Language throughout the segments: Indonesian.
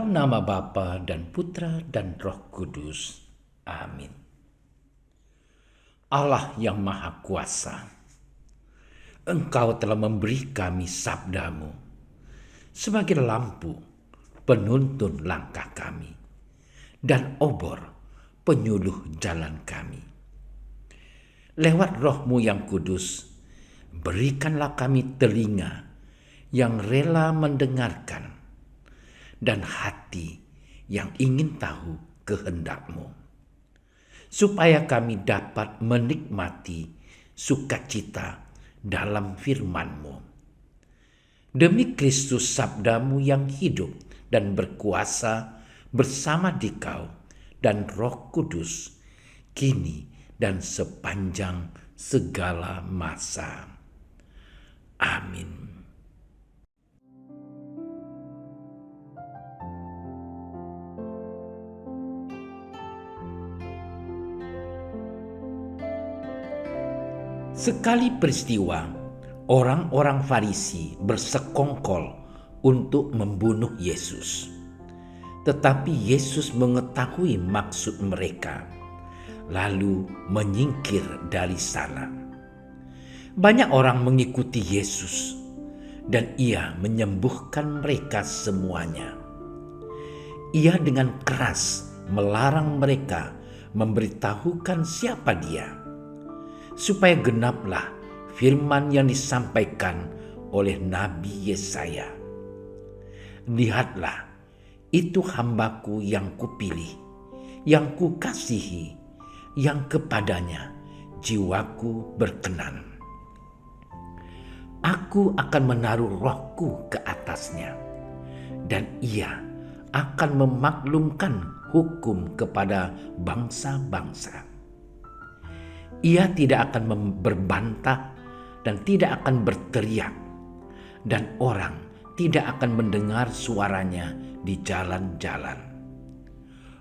Dalam nama Bapa dan Putra dan Roh Kudus. Amin. Allah yang Maha Kuasa, Engkau telah memberi kami sabdamu sebagai lampu penuntun langkah kami dan obor penyuluh jalan kami. Lewat Roh-Mu yang kudus, berikanlah kami telinga yang rela mendengarkan dan hati yang ingin tahu kehendak-Mu, supaya kami dapat menikmati sukacita dalam firman-Mu. Demi Kristus sabda-Mu yang hidup dan berkuasa bersama Dikau dan Roh Kudus, kini dan sepanjang segala masa. Amin. Sekali peristiwa, orang-orang Farisi bersekongkol untuk membunuh Yesus. Tetapi Yesus mengetahui maksud mereka, lalu menyingkir dari sana. Banyak orang mengikuti Yesus, dan Ia menyembuhkan mereka semuanya. Ia dengan keras melarang mereka memberitahukan siapa Dia, supaya genaplah firman yang disampaikan oleh Nabi Yesaya. Lihatlah, itu hamba-Ku yang Kupilih, yang Kukasihi, yang kepadanya jiwaku berkenan. Aku akan menaruh Roh-Ku ke atasnya, dan Ia akan memaklumkan hukum kepada bangsa-bangsa. Ia tidak akan berbantah dan tidak akan berteriak, dan orang tidak akan mendengar suaranya di jalan-jalan.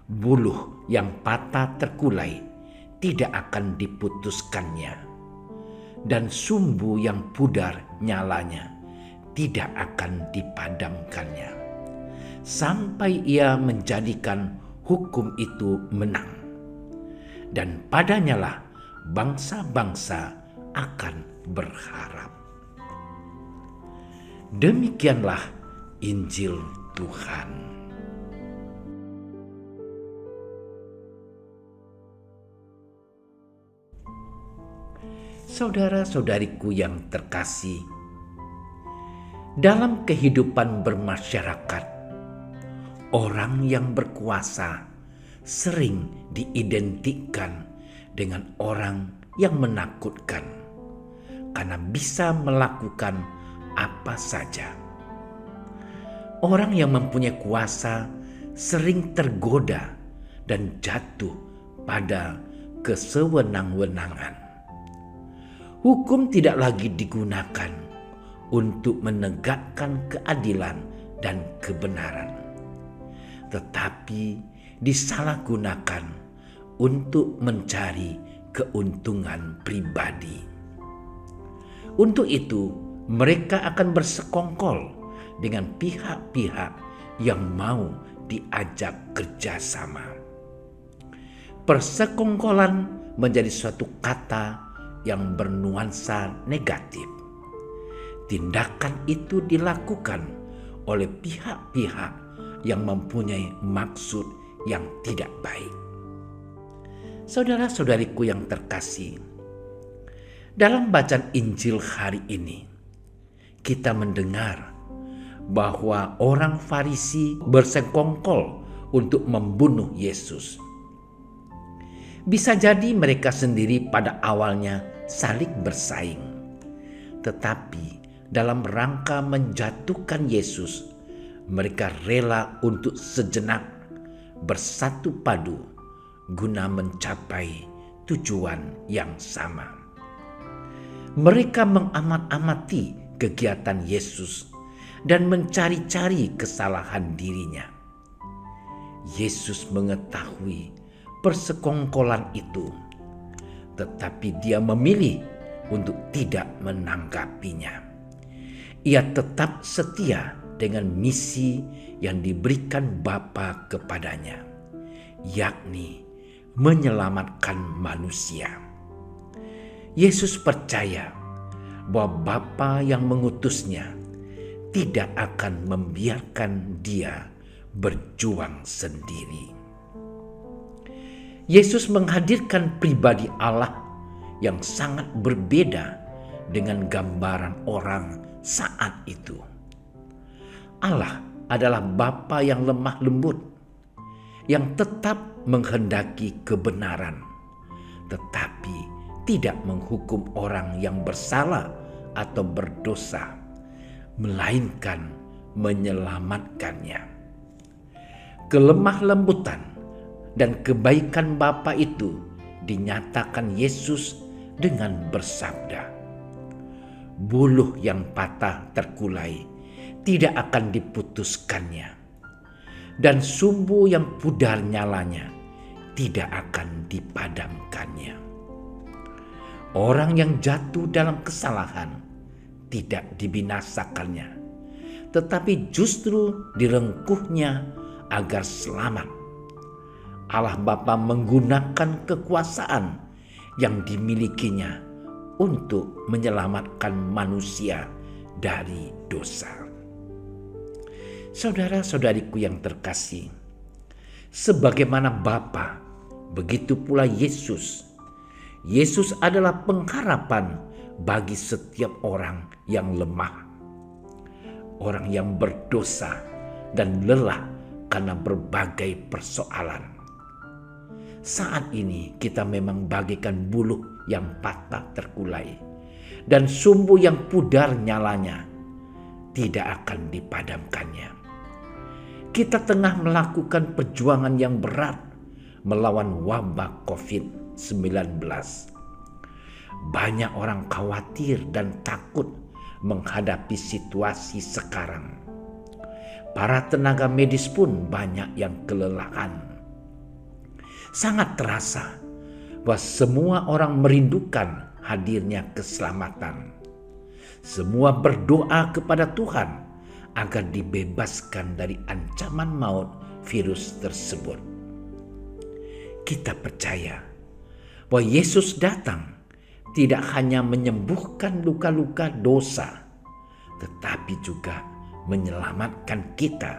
Buluh yang patah terkulai tidak akan diputuskannya, dan sumbu yang pudar nyalanya tidak akan dipadamkannya, sampai Ia menjadikan hukum itu menang. Dan padanyalah bangsa-bangsa akan berharap. Demikianlah Injil Tuhan. Saudara-saudariku yang terkasih, dalam kehidupan bermasyarakat, orang yang berkuasa sering diidentikan dengan orang yang menakutkan karena bisa melakukan apa saja. Orang yang mempunyai kuasa sering tergoda dan jatuh pada kesewenang-wenangan. Hukum tidak lagi digunakan untuk menegakkan keadilan dan kebenaran, tetapi disalahgunakan untuk mencari keuntungan pribadi. Untuk itu, mereka akan bersekongkol dengan pihak-pihak yang mau diajak kerjasama. Persekongkolan menjadi suatu kata yang bernuansa negatif. Tindakan itu dilakukan oleh pihak-pihak yang mempunyai maksud yang tidak baik. Saudara-saudariku yang terkasih, dalam bacaan Injil hari ini, kita mendengar bahwa orang Farisi bersekongkol untuk membunuh Yesus. Bisa jadi mereka sendiri pada awalnya saling bersaing, tetapi dalam rangka menjatuhkan Yesus, mereka rela untuk sejenak bersatu padu guna mencapai tujuan yang sama. Mereka mengamat-amati kegiatan Yesus dan mencari-cari kesalahan dirinya. Yesus mengetahui persekongkolan itu, tetapi Dia memilih untuk tidak menanggapinya. Ia tetap setia dengan misi yang diberikan Bapa kepadanya, yakni menyelamatkan manusia. Yesus percaya bahwa Bapa yang mengutusnya tidak akan membiarkan dia berjuang sendiri. Yesus menghadirkan pribadi Allah yang sangat berbeda dengan gambaran orang saat itu. Allah adalah Bapa yang lemah lembut, yang tetap menghendaki kebenaran, tetapi tidak menghukum orang yang bersalah atau berdosa, melainkan menyelamatkannya. Kelemah lembutan dan kebaikan Bapa itu dinyatakan Yesus dengan bersabda, "Buluh yang patah terkulai tidak akan diputuskannya, dan sumbu yang pudar nyalanya tidak akan dipadamkannya." Orang yang jatuh dalam kesalahan tidak dibinasakannya, tetapi justru direngkuhnya agar selamat. Allah Bapa menggunakan kekuasaan yang dimilikinya untuk menyelamatkan manusia dari dosa. Saudara-saudariku yang terkasih, sebagaimana Bapa, begitu pula Yesus. Yesus adalah pengharapan bagi setiap orang yang lemah, orang yang berdosa dan lelah karena berbagai persoalan. Saat ini kita memang bagaikan buluh yang patah terkulai, dan sumbu yang pudar nyalanya tidak akan dipadamkannya. Kita tengah melakukan perjuangan yang berat melawan wabah COVID-19. Banyak orang khawatir dan takut menghadapi situasi sekarang. Para tenaga medis pun banyak yang kelelahan. Sangat terasa bahwa semua orang merindukan hadirnya keselamatan. Semua berdoa kepada Tuhan agar dibebaskan dari ancaman maut virus tersebut. Kita percaya bahwa Yesus datang tidak hanya menyembuhkan luka-luka dosa, tetapi juga menyelamatkan kita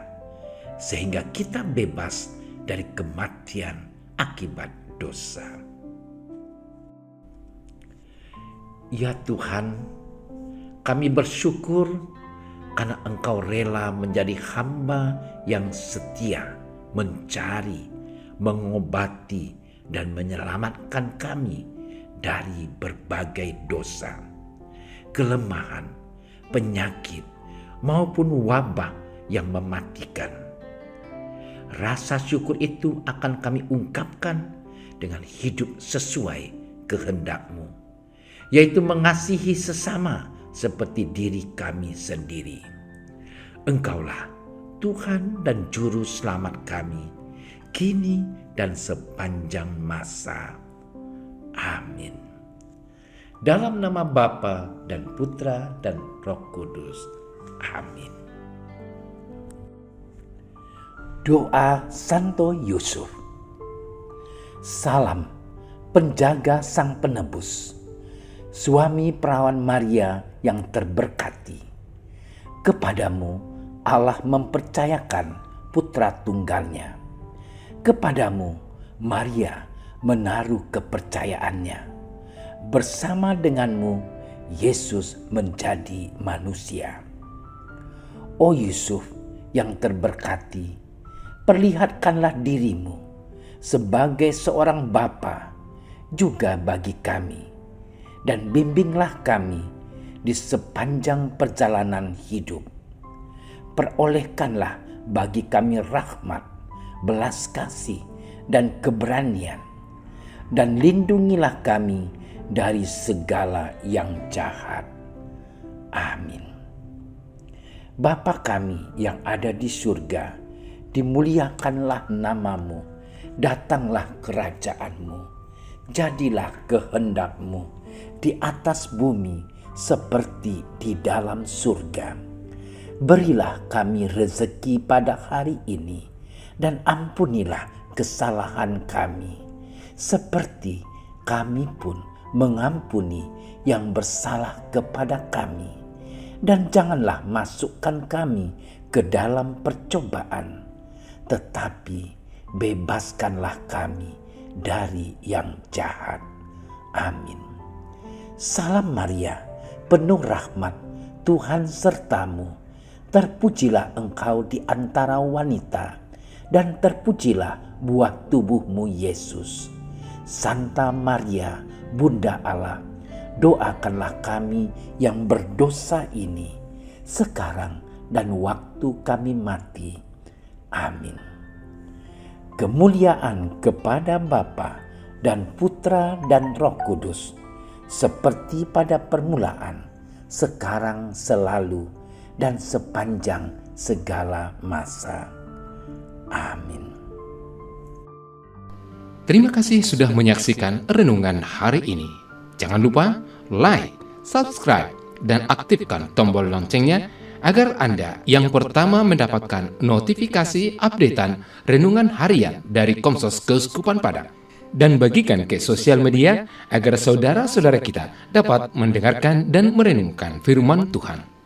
sehingga kita bebas dari kematian akibat dosa. Ya Tuhan, kami bersyukur karena Engkau rela menjadi hamba yang setia mencari, mengobati, dan menyelamatkan kami dari berbagai dosa, kelemahan, penyakit, maupun wabah yang mematikan. Rasa syukur itu akan kami ungkapkan dengan hidup sesuai kehendak-Mu, yaitu mengasihi sesama seperti diri kami sendiri. Engkaulah Tuhan dan Juru Selamat kami, kini dan sepanjang masa. Amin. Dalam nama Bapa dan Putra dan Roh Kudus. Amin. Doa Santo Yusuf. Salam penjaga Sang Penebus, suami perawan Maria yang terberkati. Kepadamu Allah mempercayakan putra tunggalnya. Kepadamu Maria menaruh kepercayaannya. Bersama denganmu Yesus menjadi manusia. O Yusuf yang terberkati, perlihatkanlah dirimu sebagai seorang bapa juga bagi kami, dan bimbinglah kami di sepanjang perjalanan hidup. Perolehkanlah bagi kami rahmat, belas kasih, dan keberanian, dan lindungilah kami dari segala yang jahat. Amin. Bapa kami yang ada di surga, dimuliakanlah namamu, datanglah kerajaanmu, jadilah kehendak-Mu di atas bumi seperti di dalam surga. Berilah kami rezeki pada hari ini, dan ampunilah kesalahan kami, seperti kami pun mengampuni yang bersalah kepada kami. Dan janganlah masukkan kami ke dalam percobaan, tetapi bebaskanlah kami dari yang jahat. Amin. Salam Maria, penuh rahmat, Tuhan sertamu. Terpujilah engkau di antara wanita, dan terpujilah buah tubuhmu Yesus. Santa Maria, Bunda Allah, doakanlah kami yang berdosa ini, sekarang dan waktu kami mati. Amin. Kemuliaan kepada Bapa dan Putra dan Roh Kudus, seperti pada permulaan, sekarang, selalu, dan sepanjang segala masa. Amin. Terima kasih sudah menyaksikan renungan hari ini. Jangan lupa like, subscribe, dan aktifkan tombol loncengnya agar Anda yang pertama mendapatkan notifikasi updatean renungan harian dari Komsos Keuskupan Padang. Dan bagikan ke sosial media agar saudara-saudara kita dapat mendengarkan dan merenungkan firman Tuhan.